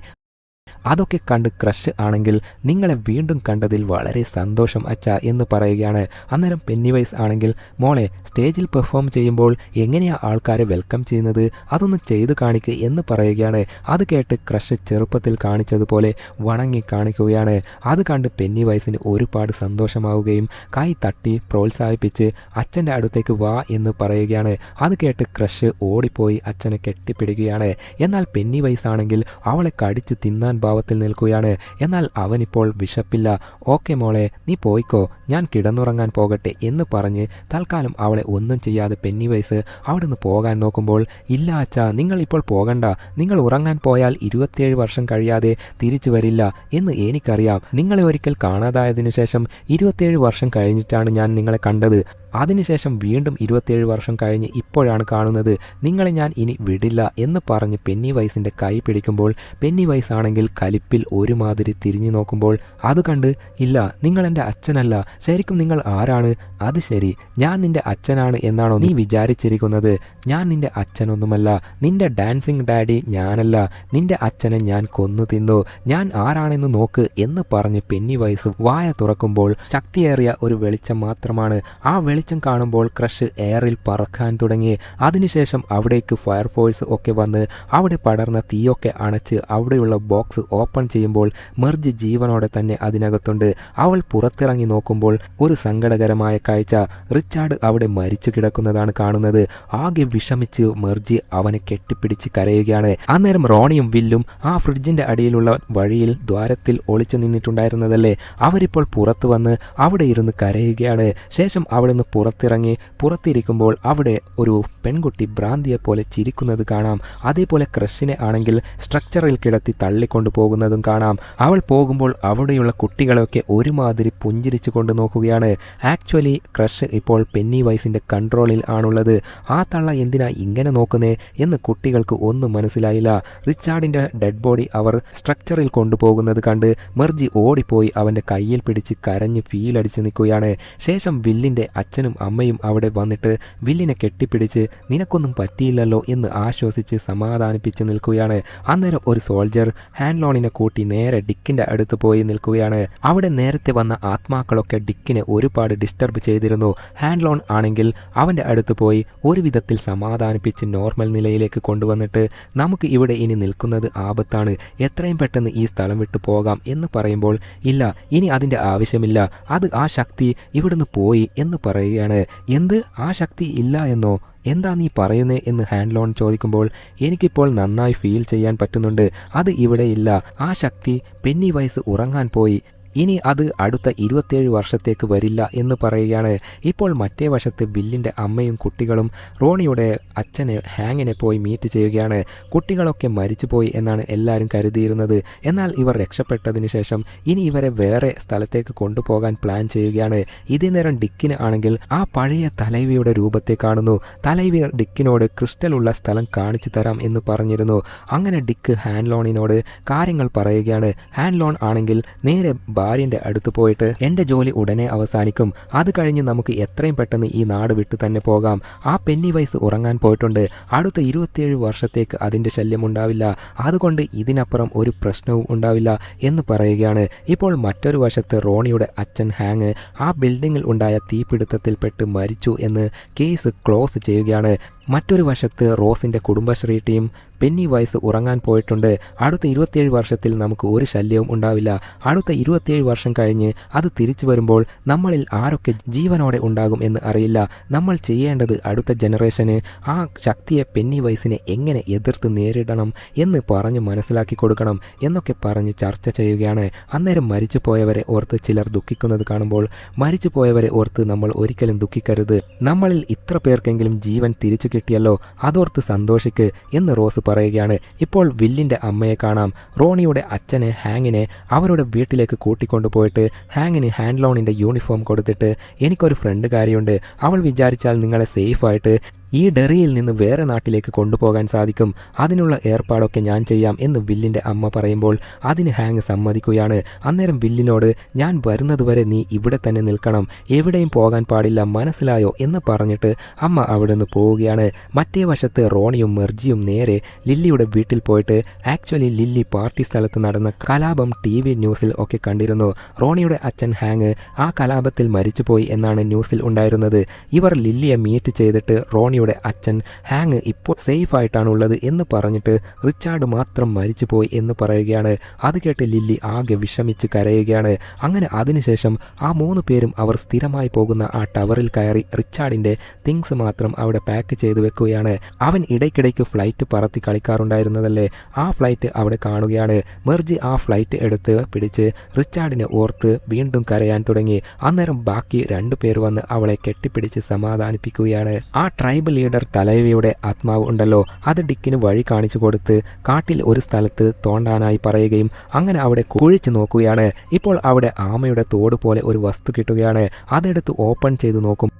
അതൊക്കെ കണ്ട് ക്രഷ് ആണെങ്കിൽ നിങ്ങളെ വീണ്ടും കണ്ടതിൽ വളരെ സന്തോഷം അച്ഛാ എന്ന് പറയുകയാണ്. അന്നേരം പെന്നിവൈസ് ആണെങ്കിൽ മോളെ സ്റ്റേജിൽ പെർഫോം ചെയ്യുമ്പോൾ എങ്ങനെയാ ആൾക്കാരെ വെൽക്കം ചെയ്യുന്നത്, അതൊന്ന് ചെയ്തു കാണിക്ക് എന്ന് പറയുകയാണ്. അത് കേട്ട് ക്രഷ് ചെറുപ്പത്തിൽ കാണിച്ചതുപോലെ വണങ്ങി കാണിക്കുകയാണ്. അത് കണ്ട് പെന്നിവൈസിന് ഒരുപാട് സന്തോഷമാവുകയും കൈ തട്ടി പ്രോത്സാഹിപ്പിച്ച് അച്ഛൻ്റെ അടുത്തേക്ക് വാ എന്ന് പറയുകയാണ്. അത് കേട്ട് ക്രഷ് ഓടിപ്പോയി അച്ഛനെ കെട്ടിപ്പിടിക്കുകയാണ്. എന്നാൽ പെന്നിവൈസ് ആണെങ്കിൽ അവളെ കടിച്ച് തിന്നാൻ ഭാവത്തിൽ നിൽക്കുകയാണ്. എന്നാൽ അവനിപ്പോൾ വിശപ്പില്ല. ഓക്കെ മോളെ നീ പോയിക്കോ, ഞാൻ കിടന്നുറങ്ങാൻ പോകട്ടെ എന്ന് പറഞ്ഞ് തൽക്കാലം അവളെ ഒന്നും ചെയ്യാതെ പെന്നിവൈസ് അവിടെ നിന്ന് പോകാൻ നോക്കുമ്പോൾ ഇല്ല അച്ഛാ നിങ്ങൾ ഇപ്പോൾ പോകണ്ട, നിങ്ങൾ ഉറങ്ങാൻ പോയാൽ 27 വർഷം കഴിയാതെ തിരിച്ചു വരില്ല എന്ന് എനിക്കറിയാം. നിങ്ങളെ ഒരിക്കൽ കാണാതായതിനു ശേഷം 27 വർഷം കഴിഞ്ഞിട്ടാണ് ഞാൻ നിങ്ങളെ കണ്ടത്. അതിനുശേഷം വീണ്ടും 27 വർഷം കഴിഞ്ഞ് ഇപ്പോഴാണ് കാണുന്നത്. നിങ്ങളെ ഞാൻ ഇനി വിടില്ല എന്ന് പറഞ്ഞ് പെന്നിവൈസിൻ്റെ കൈ പിടിക്കുമ്പോൾ പെന്നിവൈസ് ആണെങ്കിൽ കലിപ്പിൽ ഒരുമാതിരി തിരിഞ്ഞു നോക്കുമ്പോൾ അത് കണ്ട് ഇല്ല നിങ്ങൾ എൻ്റെ അച്ഛനല്ല, ശരിക്കും നിങ്ങൾ ആരാണ്? അത് ശരി, ഞാൻ നിൻ്റെ അച്ഛനാണ് എന്നാണോ നീ വിചാരിച്ചിരിക്കുന്നത്? ഞാൻ നിൻ്റെ അച്ഛനൊന്നുമല്ല, നിൻ്റെ ഡാൻസിങ് ഡാഡി ഞാനല്ല, നിൻ്റെ അച്ഛനെ ഞാൻ കൊന്നു തിന്നു, ഞാൻ ആരാണെന്ന് നോക്ക് എന്ന് പറഞ്ഞ് പെന്നിവൈസ് വായ തുറക്കുമ്പോൾ ശക്തിയേറിയ ഒരു വെളിച്ചം മാത്രമാണ്. ആ വെളിച്ചം കാണുമ്പോൾ ക്രഷ് എയറിൽ പറക്കാൻ തുടങ്ങി. അതിനുശേഷം അവിടേക്ക് ഫയർഫോഴ്സ് ഒക്കെ വന്ന് അവിടെ പടർന്ന തീയൊക്കെ അണച്ച് അവിടെയുള്ള ബോക്സ് ഓപ്പൺ ചെയ്യുമ്പോൾ മെർജ് ജീവനോടെ തന്നെ അതിനകത്തുണ്ട്. അവൾ പുറത്തിറങ്ങി നോക്കുമ്പോൾ ഒരു സങ്കടകരമായ കാഴ്ച, റിച്ചാർഡ് അവിടെ മരിച്ചു കിടക്കുന്നതാണ് കാണുന്നത്. ആകെ വിഷമിച്ച് മെർജി അവനെ കെട്ടിപ്പിടിച്ച് കരയുകയാണ്. അന്നേരം റോണിയും വില്ലും ആ ഫ്രിഡ്ജിന്റെ അടിയിലുള്ള വഴിയിൽ ദ്വാരത്തിൽ ഒളിച്ചു നിന്നിട്ടുണ്ടായിരുന്നതല്ലേ, അവരിപ്പോൾ പുറത്തു വന്ന് അവിടെ ഇരുന്ന് കരയുകയാണ്. ശേഷം അവിടെ നിന്ന് പുറത്തിറങ്ങി പുറത്തിരിക്കുമ്പോൾ അവിടെ ഒരു പെൺകുട്ടി ഭ്രാന്തിയെ പോലെ ചിരിക്കുന്നത് കാണാം. അതേപോലെ ക്രഷിനെ ആണെങ്കിൽ സ്ട്രക്ചറിൽ കിടത്തി തള്ളിക്കൊണ്ടു പോകുന്നതും കാണാം. അവൾ പോകുമ്പോൾ അവിടെയുള്ള കുട്ടികളെയൊക്കെ ഒരുമാതിരി പുഞ്ചിരിച്ചു കൊണ്ട് നോക്കുകയാണ്. ആക്ച്വലി ക്രഷ് ഇപ്പോൾ പെന്നിവൈസിന്റെ കൺട്രോളിൽ ആണുള്ളത്. ആ തള്ള എന്തിനാ ഇങ്ങനെ നോക്കുന്നേ എന്ന് കുട്ടികൾക്ക് ഒന്നും മനസ്സിലായില്ല. റിച്ചാർഡിന്റെ ഡെഡ് ബോഡി അവർ സ്ട്രക്ചറിൽ കൊണ്ടുപോകുന്നത് കണ്ട് മെർജി ഓടിപ്പോയി അവന്റെ കയ്യിൽ പിടിച്ച് കരഞ്ഞ് ഫീലടിച്ച് നിൽക്കുകയാണ്. ശേഷം വില്ലിന്റെ അച്ഛനും അമ്മയും അവിടെ വന്നിട്ട് വില്ലിനെ കെട്ടിപ്പിടിച്ച് നിനക്കൊന്നും പറ്റിയില്ലല്ലോ എന്ന് ആശ്വസിച്ച് സമാധാനിപ്പിച്ച് നിൽക്കുകയാണ്. അന്നേരം ഒരു സോൾജർ ഹാൻഡ്ലോണിനെ കൂട്ടി നേരെ ഡിക്കിന്റെ അടുത്ത് പോയി നിൽക്കുകയാണ്. അവിടെ നേരത്തെ വന്ന ആത്മാക്കളൊക്കെ ഡിക്കിനെ ഒരുപാട് ഡിസ്റ്റർബ് ചെയ്തിരുന്നു. ഹാൻഡ്ലോൺ ആണെങ്കിൽ അവന്റെ അടുത്ത് പോയി ഒരു വിധത്തിൽ സമാധാനിപ്പിച്ച് നോർമൽ നിലയിലേക്ക് കൊണ്ടുവന്നിട്ട് നമുക്ക് ഇവിടെ ഇനി നിൽക്കുന്നത് ആപത്താണ്, എത്രയും പെട്ടെന്ന് ഈ സ്ഥലം വിട്ടു പോകാം എന്ന് പറയുമ്പോൾ ഇല്ല ഇനി അതിന്റെ ആവശ്യമില്ല, അത് ആ ശക്തി ഇവിടുന്ന് പോയി എന്ന് പറയുകയാണ്. എന്ത് ആ ശക്തി ഇല്ല എന്നോ, എന്താ നീ പറയുന്നേ എന്ന് ഹാൻഡ്ലോൺ ചോദിക്കുമ്പോൾ എനിക്കിപ്പോൾ നന്നായി ഫീൽ ചെയ്യാൻ പറ്റുന്നുണ്ട്, അത് ഇവിടെ ഇല്ല, ആ ശക്തി പെന്നിവൈസ് ഉറങ്ങാൻ പോയി. ഇനി അത് അടുത്ത 27 വർഷത്തേക്ക് വരില്ല എന്ന് പറയുകയാണ്. ഇപ്പോൾ മറ്റേ വശത്ത് ബില്ലിൻ്റെ അമ്മയും കുട്ടികളും റോണിയുടെ അച്ഛനെ ഹാങ്ങിനെ പോയി മീറ്റ് ചെയ്യുകയാണ്. കുട്ടികളൊക്കെ മരിച്ചുപോയി എന്നാണ് എല്ലാവരും കരുതിയിരുന്നത്. എന്നാൽ ഇവർ രക്ഷപ്പെട്ടതിന് ശേഷം ഇനി ഇവരെ വേറെ സ്ഥലത്തേക്ക് കൊണ്ടുപോകാൻ പ്ലാൻ ചെയ്യുകയാണ്. ഇതേ നേരം ഡിക്കിന് ആണെങ്കിൽ ആ പഴയ തലൈവിയുടെ രൂപത്തെ കാണുന്നു. തലൈവി ഡിക്കിനോട് ക്രിസ്റ്റൽ ഉള്ള സ്ഥലം കാണിച്ചു തരാം എന്ന് പറഞ്ഞിരുന്നു. അങ്ങനെ ഡിക്ക് ഹാൻലോണിനോട് കാര്യങ്ങൾ പറയുകയാണ്. ഹാൻലോൺ ആണെങ്കിൽ നേരെ ഭാര്യൻ്റെ അടുത്ത് പോയിട്ട് എൻ്റെ ജോലി ഉടനെ അവസാനിക്കും, അത് കഴിഞ്ഞ് നമുക്ക് എത്രയും പെട്ടെന്ന് ഈ നാട് വിട്ടു തന്നെ പോകാം. ആ പെന്നി വൈസ് ഉറങ്ങാൻ പോയിട്ടുണ്ട്, അടുത്ത 27 വർഷത്തേക്ക് അതിൻ്റെ ശല്യം ഉണ്ടാവില്ല, അതുകൊണ്ട് ഇതിനപ്പുറം ഒരു പ്രശ്നവും ഉണ്ടാവില്ല എന്ന് പറയുകയാണ്. ഇപ്പോൾ മറ്റൊരു വശത്ത് റോണിയുടെ അച്ഛൻ ഹാങ് ആ ബിൽഡിങ്ങിൽ ഉണ്ടായ തീപിടുത്തത്തിൽപ്പെട്ട് മരിച്ചു എന്ന് കേസ് ക്ലോസ് ചെയ്യുകയാണ്. മറ്റൊരു വശത്ത് റോസിൻ്റെ കുടുംബശ്രീ ടീം പെന്നി വൈസ് ഉറങ്ങാൻ പോയിട്ടുണ്ട്, അടുത്ത 27 വർഷത്തിൽ നമുക്ക് ഒരു ശല്യവും ഉണ്ടാവില്ല, അടുത്ത 27 വർഷം കഴിഞ്ഞ് അത് തിരിച്ചു വരുമ്പോൾ നമ്മളിൽ ആരൊക്കെ ജീവനോടെ ഉണ്ടാകും എന്ന് അറിയില്ല, നമ്മൾ ചെയ്യേണ്ടത് അടുത്ത ജനറേഷന് ആ ശക്തിയെ പെന്നി വൈസിനെ എങ്ങനെ എതിർത്ത് നേരിടണം എന്ന് പറഞ്ഞ് മനസ്സിലാക്കി കൊടുക്കണം എന്നൊക്കെ പറഞ്ഞ് ചർച്ച ചെയ്യുകയാണ്. അന്നേരം മരിച്ചു പോയവരെ ഓർത്ത് ചിലർ ദുഃഖിക്കുന്നത് കാണുമ്പോൾ മരിച്ചു പോയവരെ ഓർത്ത് നമ്മൾ ഒരിക്കലും ദുഃഖിക്കരുത്, നമ്മളിൽ ഇത്ര പേർക്കെങ്കിലും ജീവൻ തിരിച്ചു കിട്ടിയല്ലോ, അതോർത്ത് സന്തോഷിക്ക് എന്ന് റോസ് പറയുകയാണ്. ഇപ്പോൾ വില്ലിൻ്റെ അമ്മയെ കാണാം. റോണിയുടെ അച്ഛനെ ഹാങ്ങിനെ അവരുടെ വീട്ടിലേക്ക് കൂട്ടിക്കൊണ്ടുപോയിട്ട് ഹാങ്ങിന് ഹാൻഡ്ലോണിൻ്റെ യൂണിഫോം കൊടുത്തിട്ട് എനിക്കൊരു ഫ്രണ്ട് കാര്യമുണ്ട്, അവൾ വിചാരിച്ചാൽ നിങ്ങളെ സേഫായിട്ട് ഈ ഡെറിയിൽ നിന്ന് വേറെ നാട്ടിലേക്ക് കൊണ്ടുപോകാൻ സാധിക്കും, അതിനുള്ള ഏർപ്പാടൊക്കെ ഞാൻ ചെയ്യാം എന്ന് വില്ലിൻ്റെ അമ്മ പറയുമ്പോൾ അതിന് ഹാങ് സമ്മതിക്കുകയാണ്. അന്നേരം വില്ലിനോട് ഞാൻ വരുന്നതുവരെ നീ ഇവിടെ തന്നെ നിൽക്കണം, എവിടെയും പോകാൻ പാടില്ല, മനസ്സിലായോ എന്ന് പറഞ്ഞിട്ട് അമ്മ അവിടെ നിന്ന് പോവുകയാണ്. മറ്റേ വശത്ത് റോണിയും മെർജിയും നേരെ ലില്ലിയുടെ വീട്ടിൽ പോയിട്ട് ആക്ച്വലി ലില്ലി പാർട്ടി സ്ഥലത്ത് നടന്ന കലാപം TV ന്യൂസിൽ ഒക്കെ കണ്ടിരുന്നു. റോണിയുടെ അച്ഛൻ ഹാങ് ആ കലാപത്തിൽ മരിച്ചുപോയി എന്നാണ് ന്യൂസിൽ ഉണ്ടായിരുന്നത്. ഇവർ ലില്ലിയെ മീറ്റ് ചെയ്തിട്ട് റോണി അച്ഛൻ ഹാങ് ഇപ്പോൾ സേഫ് ആയിട്ടാണുള്ളത് എന്ന് പറഞ്ഞിട്ട് റിച്ചാർഡ് മാത്രം മരിച്ചുപോയി എന്ന് പറയുകയാണ്. അത് കേട്ട് ലില്ലി ആകെ വിഷമിച്ച് കരയുകയാണ്. അങ്ങനെ അതിനുശേഷം ആ 3 പേരും അവർ സ്ഥിരമായി പോകുന്ന ആ ടവറിൽ കയറി റിച്ചാർഡിൻ്റെ തിങ്സ് മാത്രം അവിടെ പാക്ക് ചെയ്തു വെക്കുകയാണ്. അവൻ ഇടയ്ക്കിടയ്ക്ക് ഫ്ലൈറ്റ് പറത്തി കളിക്കാറുണ്ടായിരുന്നതല്ലേ, ആ ഫ്ലൈറ്റ് അവിടെ കാണുകയാണ്. മെർജി ആ ഫ്ലൈറ്റ് എടുത്ത് പിടിച്ച് റിച്ചാർഡിനെ ഓർത്ത് വീണ്ടും കരയാൻ തുടങ്ങി. അന്നേരം ബാക്കി 2 പേർ വന്ന് അവളെ കെട്ടിപ്പിടിച്ച് സമാധാനിപ്പിക്കുകയാണ്. ആ ട്രൈബൽ ലീഡർ തലൈവിയുടെ ആത്മാവ് ഉണ്ടല്ലോ, അത് ഡിക്കിന് വഴി കാണിച്ചു കൊടുത്ത് കാട്ടിൽ ഒരു സ്ഥലത്ത് തോണ്ടാനായി പറയുകയും അങ്ങനെ അവിടെ കുഴിച്ചു നോക്കുകയാണ്. ഇപ്പോൾ അവിടെ ആമയുടെ തോട് പോലെ ഒരു വസ്തു കിട്ടുകയാണ്. അതെടുത്ത് ഓപ്പൺ ചെയ്ത് നോക്കും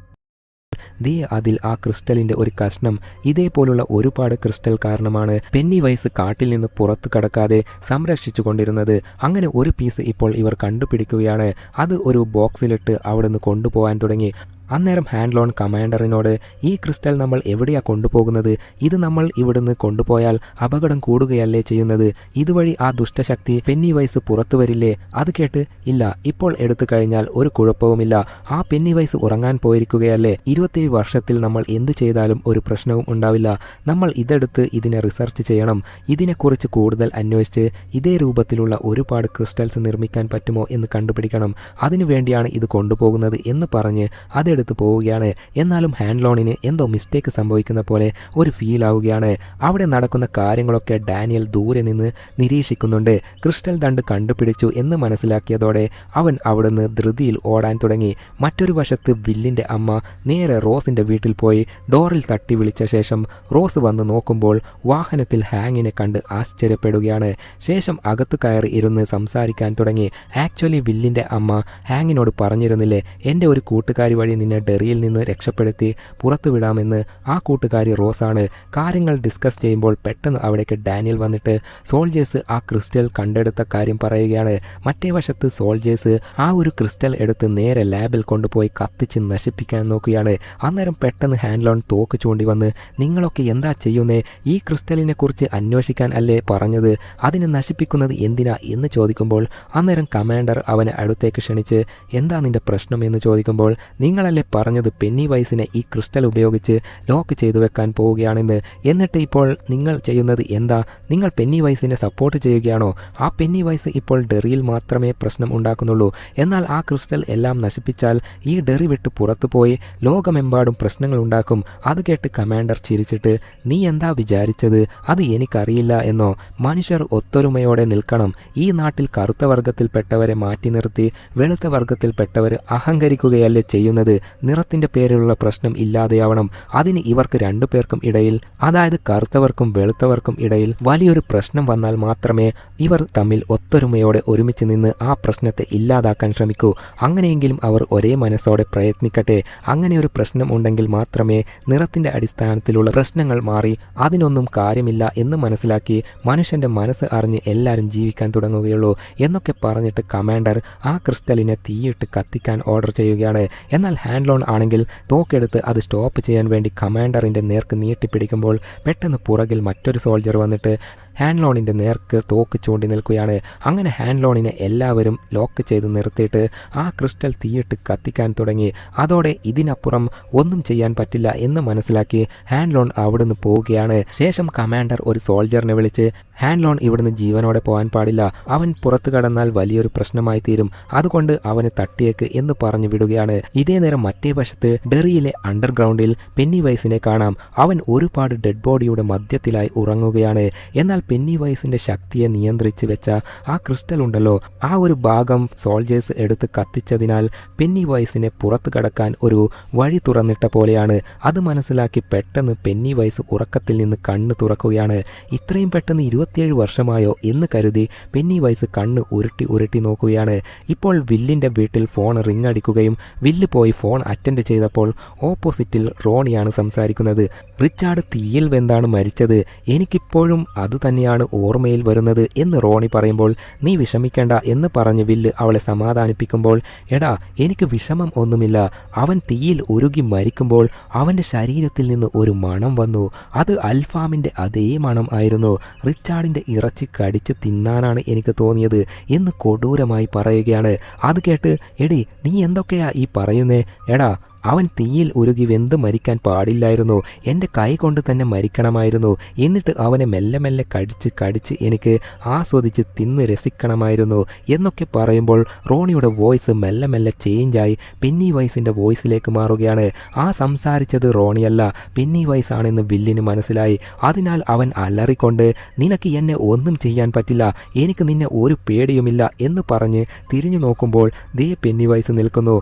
അതിൽ ആ ക്രിസ്റ്റലിൻ്റെ ഒരു കഷ്ണം. ഇതേപോലുള്ള ഒരുപാട് ക്രിസ്റ്റൽ കാരണമാണ് പെന്നി വൈസ് കാട്ടിൽ നിന്ന് പുറത്തു കടക്കാതെ സംരക്ഷിച്ചു കൊണ്ടിരുന്നത്. അങ്ങനെ ഒരു പീസ് ഇപ്പോൾ ഇവർ കണ്ടുപിടിക്കുകയാണ്. അത് ഒരു ബോക്സിലിട്ട് അവിടെ നിന്ന് കൊണ്ടുപോകാൻ തുടങ്ങി. അന്നേരം ഹാൻഡ്ലോൺ കമാൻഡറിനോട് ഈ ക്രിസ്റ്റൽ നമ്മൾ എവിടെയാണ് കൊണ്ടുപോകുന്നത്, ഇത് നമ്മൾ ഇവിടുന്ന് കൊണ്ടുപോയാൽ അപകടം കൂടുകയല്ലേ ചെയ്യുന്നത്, ഇതുവഴി ആ ദുഷ്ടശക്തി പെന്നി വൈസ് പുറത്തു വരില്ലേ? അത് കേട്ട് ഇല്ല, ഇപ്പോൾ എടുത്തു കഴിഞ്ഞാൽ ഒരു കുഴപ്പവുമില്ല, ആ പെന്നി വൈസ് ഉറങ്ങാൻ പോയിരിക്കുകയല്ലേ, 27 വർഷത്തിൽ നമ്മൾ എന്ത് ചെയ്താലും ഒരു പ്രശ്നവും ഉണ്ടാവില്ല, നമ്മൾ ഇതെടുത്ത് ഇതിനെ റിസർച്ച് ചെയ്യണം, ഇതിനെക്കുറിച്ച് കൂടുതൽ അന്വേഷിച്ച് ഇതേ രൂപത്തിലുള്ള ഒരുപാട് ക്രിസ്റ്റൽസ് നിർമ്മിക്കാൻ പറ്റുമോ എന്ന് കണ്ടുപിടിക്കണം, അതിനുവേണ്ടിയാണ് ഇത് കൊണ്ടുപോകുന്നത് എന്ന് പറഞ്ഞ് അതെടുത്ത് പോവുകയാണ്. എന്നാലും ഹാൻഡ്ലോണിന് എന്തോ മിസ്റ്റേക്ക് സംഭവിക്കുന്ന പോലെ ഒരു ഫീൽ ആവുകയാണ്. അവിടെ നടക്കുന്ന കാര്യങ്ങളൊക്കെ ഡാനിയൽ ദൂരെ നിന്ന് നിരീക്ഷിക്കുന്നുണ്ട്. ക്രിസ്റ്റൽ ദണ്ട് കണ്ടുപിടിച്ചു എന്ന് മനസ്സിലാക്കിയതോടെ അവൻ അവിടുന്ന് ധൃതിയിൽ ഓടാൻ തുടങ്ങി. മറ്റൊരു വശത്ത് വില്ലിൻ്റെ അമ്മ നേരെ റോസിൻ്റെ വീട്ടിൽ പോയി ഡോറിൽ തട്ടി വിളിച്ച ശേഷം റോസ് വന്ന് നോക്കുമ്പോൾ വാഹനത്തിൽ ഹാങ്ങിനെ കണ്ട് ആശ്ചര്യപ്പെടുകയാണ്. ശേഷം അകത്ത് കയറി ഇരുന്ന് സംസാരിക്കാൻ തുടങ്ങി. ആക്ച്വലി വില്ലിൻ്റെ അമ്മ ഹാങ്ങിനോട് പറഞ്ഞിരുന്നില്ലേ, എൻ്റെ ഒരു കൂട്ടുകാരി വഴി നിന്നെ ഡെറിയിൽ നിന്ന് രക്ഷപ്പെടുത്തി പുറത്തുവിടാമെന്ന്. ആ കൂട്ടുകാരി റോസാണ്. കാര്യങ്ങൾ ഡിസ്കസ് ചെയ്യുമ്പോൾ പെട്ടെന്ന് അവിടേക്ക് ഡാനിയൽ വന്നിട്ട് സോൾജേഴ്സ് ആ ക്രിസ്റ്റൽ കണ്ടെടുത്ത കാര്യം പറയുകയാണ്. മറ്റേ വശത്ത് സോൾജേഴ്സ് ആ ഒരു ക്രിസ്റ്റൽ എടുത്ത് നേരെ ലാബിൽ കൊണ്ടുപോയി കത്തിച്ച് നശിപ്പിക്കാൻ നോക്കുകയാണ്. അന്നേരം പെട്ടെന്ന് ഹാൻഡ്ലോൺ തോക്ക് ചൂണ്ടി വന്ന് നിങ്ങളൊക്കെ എന്താ ചെയ്യുന്നേ, ഈ ക്രിസ്റ്റലിനെ കുറിച്ച് അന്വേഷിക്കാൻ അല്ലേ പറഞ്ഞത്, അതിനെ നശിപ്പിക്കുന്നത് എന്തിനാ എന്ന് ചോദിക്കുമ്പോൾ അന്നേരം കമാൻഡർ അവനെ അടുത്തേക്ക് ക്ഷണിച്ച് എന്താ നിന്റെ പ്രശ്നം എന്ന് ചോദിക്കുമ്പോൾ നിങ്ങളല്ലേ നിങ്ങളല്ലേ പറഞ്ഞത് പെന്നി വൈസിനെ ഈ ക്രിസ്റ്റൽ ഉപയോഗിച്ച് ലോക്ക് ചെയ്തു വെക്കാൻ പോവുകയാണെന്ന്. എന്നിട്ട് ഇപ്പോൾ നിങ്ങൾ ചെയ്യുന്നത് എന്താ? നിങ്ങൾ പെന്നി വൈസിനെ സപ്പോർട്ട് ചെയ്യുകയാണോ? ആ പെന്നി വൈസ് ഇപ്പോൾ ഡെറിയിൽ മാത്രമേ പ്രശ്നം ഉണ്ടാക്കുന്നുള്ളൂ. എന്നാൽ ആ ക്രിസ്റ്റൽ എല്ലാം നശിപ്പിച്ചാൽ ഈ ഡെറി വിട്ട് പുറത്തു പോയി ലോകമെമ്പാടും പ്രശ്നങ്ങൾ ഉണ്ടാക്കും. അത് കേട്ട് കമാൻഡർ ചിരിച്ചിട്ട്, നീ എന്താ വിചാരിച്ചത്? അത് എനിക്കറിയില്ല എന്നോ? മനുഷ്യർ ഒത്തൊരുമയോടെ നിൽക്കണം. ഈ നാട്ടിൽ കറുത്ത വർഗത്തിൽപ്പെട്ടവരെ മാറ്റി നിർത്തി വെളുത്ത വർഗത്തിൽപ്പെട്ടവർ അഹങ്കരിക്കുകയല്ലേ ചെയ്യുന്നത്? നിറത്തിന്റെ പേരിലുള്ള പ്രശ്നം ഇല്ലാതെയാവണം. അതിന് ഇവർക്ക് രണ്ടുപേർക്കും ഇടയിൽ, അതായത് കറുത്തവർക്കും വെളുത്തവർക്കും ഇടയിൽ വലിയൊരു പ്രശ്നം വന്നാൽ മാത്രമേ ഇവർ തമ്മിൽ ഒത്തൊരുമയോടെ ഒരുമിച്ച് നിന്ന് ആ പ്രശ്നത്തെ ഇല്ലാതാക്കാൻ ശ്രമിക്കൂ. അങ്ങനെയെങ്കിലും അവർ ഒരേ മനസ്സോടെ പ്രയത്നിക്കട്ടെ. അങ്ങനെ ഒരു പ്രശ്നം ഉണ്ടെങ്കിൽ മാത്രമേ നിറത്തിന്റെ അടിസ്ഥാനത്തിലുള്ള പ്രശ്നങ്ങൾ മാറി അതിനൊന്നും കാര്യമില്ല എന്ന് മനസ്സിലാക്കി മനുഷ്യന്റെ മനസ്സ് അറിഞ്ഞ് എല്ലാവരും ജീവിക്കാൻ തുടങ്ങുകയുള്ളൂ എന്നൊക്കെ പറഞ്ഞിട്ട് കമാൻഡർ ആ ക്രിസ്റ്റലിനെ തീയിട്ട് കത്തിക്കാൻ ഓർഡർ ചെയ്യുകയാണ്. എന്നാൽ ഹാൻഡ്ലോൺ ആണെങ്കിൽ തോക്കെടുത്ത് അത് സ്റ്റോപ്പ് ചെയ്യാൻ വേണ്ടി കമാൻഡറിന്റെ നേർക്ക് നീട്ടിപ്പിടിക്കുമ്പോൾ പെട്ടെന്ന് പുറകിൽ മറ്റൊരു സോൾജർ വന്നിട്ട് ഹാൻഡ്ലോണിൻ്റെ നേർക്ക് തോക്ക് ചൂണ്ടി നിൽക്കുകയാണ്. അങ്ങനെ ഹാൻഡ്ലോണിനെ എല്ലാവരും ലോക്ക് ചെയ്ത് നിർത്തിയിട്ട് ആ ക്രിസ്റ്റൽ തീയിട്ട് കത്തിക്കാൻ തുടങ്ങി. അതോടെ ഇതിനപ്പുറം ഒന്നും ചെയ്യാൻ പറ്റില്ല എന്ന് മനസ്സിലാക്കി ഹാൻഡ്ലോൺ അവിടുന്ന് പോവുകയാണ്. ശേഷം കമാൻഡർ ഒരു സോൾജറിനെ വിളിച്ച്, ഹാൻഡ്ലോൺ ഇവിടുന്ന് ജീവനോടെ പോകാൻ പാടില്ല, അവൻ പുറത്തു കടന്നാൽ വലിയൊരു പ്രശ്നമായി തീരും, അതുകൊണ്ട് അവന് തട്ടിയേക്ക് എന്ന് പറഞ്ഞു വിടുകയാണ്. ഇതേ നേരം മറ്റേ വശത്ത് ഡെറിയിലെ അണ്ടർഗ്രൗണ്ടിൽ പെന്നി വൈസിനെ കാണാം. അവൻ ഒരുപാട് ഡെഡ് ബോഡിയുടെ മധ്യത്തിലായി ഉറങ്ങുകയാണ്. എന്നാൽ പെന്നി വൈസിന്റെ ശക്തിയെ നിയന്ത്രിച്ച് വെച്ച ആ ക്രിസ്റ്റൽ ഉണ്ടല്ലോ, ആ ഒരു ഭാഗം സോൾജേഴ്സ് എടുത്ത് കത്തിച്ചതിനാൽ പെന്നി വൈസിനെ പുറത്തു കടക്കാൻ ഒരു വഴി തുറന്നിട്ട പോലെയാണ്. അത് മനസ്സിലാക്കി പെട്ടെന്ന് പെന്നി വൈസ് ഉറക്കത്തിൽ നിന്ന് കണ്ണ് തുറക്കുകയാണ്. ഇത്രയും പെട്ടെന്ന് 27 വർഷമായോ എന്ന് കരുതി പെന്നി വൈസ് കണ്ണ് ഉരുട്ടി നോക്കുകയാണ്. ഇപ്പോൾ വില്ലിന്റെ വീട്ടിൽ ഫോൺ റിങ് അടിക്കുകയും വില്ല് പോയി ഫോൺ അറ്റൻഡ് ചെയ്തപ്പോൾ ഓപ്പോസിറ്റിൽ റോണിയാണ് സംസാരിക്കുന്നത്. റിച്ചാർഡ് തീയിൽ വെന്താണ് മരിച്ചത്, എനിക്കിപ്പോഴും അത് തന്നെയാണ് ഓർമ്മയിൽ വരുന്നത് എന്ന് റോണി പറയുമ്പോൾ, നീ വിഷമിക്കേണ്ട എന്ന് പറഞ്ഞ് വില്ല് അവളെ സമാധാനിപ്പിക്കുമ്പോൾ, എടാ എനിക്ക് വിഷമം ഒന്നുമില്ല, അവൻ തീയിൽ ഉരുകി മരിക്കുമ്പോൾ അവൻ്റെ ശരീരത്തിൽ നിന്ന് ഒരു മണം വന്നു, അത് അൽഫാമിൻ്റെ അതേ മണം ആയിരുന്നു, റിച്ചാർഡിൻ്റെ ഇറച്ചി കടിച്ച് തിന്നാനാണ് എനിക്ക് തോന്നിയത് എന്ന് കൊടൂരമായി പറയുകയാണ്. അത് കേട്ട്, എടി നീ എന്തൊക്കെയാ ഈ പറയുന്നേ? എടാ അവൻ തീയിൽ ഉരുകി വെന്ത് മരിക്കാൻ പാടില്ലായിരുന്നു, എൻ്റെ കൈ കൊണ്ട് തന്നെ മരിക്കണമായിരുന്നു, എന്നിട്ട് അവനെ മെല്ലെ മെല്ലെ കടിച്ച് എനിക്ക് ആസ്വദിച്ച് തിന്ന് രസിക്കണമായിരുന്നു എന്നൊക്കെ പറയുമ്പോൾ റോണിയുടെ വോയിസ് മെല്ലെ മെല്ലെ ചേഞ്ചായി പെന്നി വൈസിൻ്റെ വോയിസിലേക്ക് മാറുകയാണ്. ആ സംസാരിച്ചത് റോണിയല്ല, പെന്നി വൈസ് ആണെന്ന് വില്ലിന് മനസ്സിലായി. അതിനാൽ അവൻ അലറിക്കൊണ്ട്, നിനക്ക് എന്നെ ഒന്നും ചെയ്യാൻ പറ്റില്ല, എനിക്ക് നിന്നെ ഒരു പേടിയുമില്ല എന്ന് പറഞ്ഞ് തിരിഞ്ഞു നോക്കുമ്പോൾ ദേ പെന്നി വൈസ് നിൽക്കുന്നു.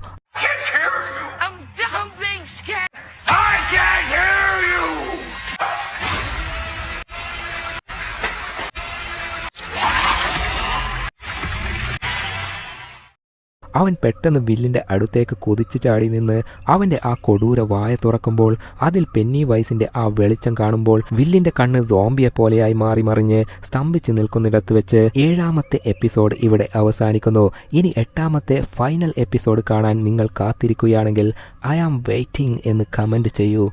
അവൻ പെട്ടെന്ന് വില്ലിൻ്റെ അടുത്തേക്ക് കുതിച്ചു ചാടി നിന്ന് അവൻ്റെ ആ കൊടൂര വായ തുറക്കുമ്പോൾ അതിൽ പെന്നി വൈസിൻ്റെ ആ വെളിച്ചം കാണുമ്പോൾ വില്ലിൻ്റെ കണ്ണ് സോംബിയെ പോലെയായി മാറി മറിഞ്ഞ് സ്തംഭിച്ച് നിൽക്കുന്നിടത്ത് വെച്ച് 7ാമത്തെ എപ്പിസോഡ് ഇവിടെ അവസാനിക്കുന്നു. ഇനി 8ാമത്തെ ഫൈനൽ എപ്പിസോഡ് കാണാൻ നിങ്ങൾ കാത്തിരിക്കുകയാണെങ്കിൽ ഐ ആം വെയിറ്റിംഗ് എന്ന് കമൻറ്റ് ചെയ്യൂ.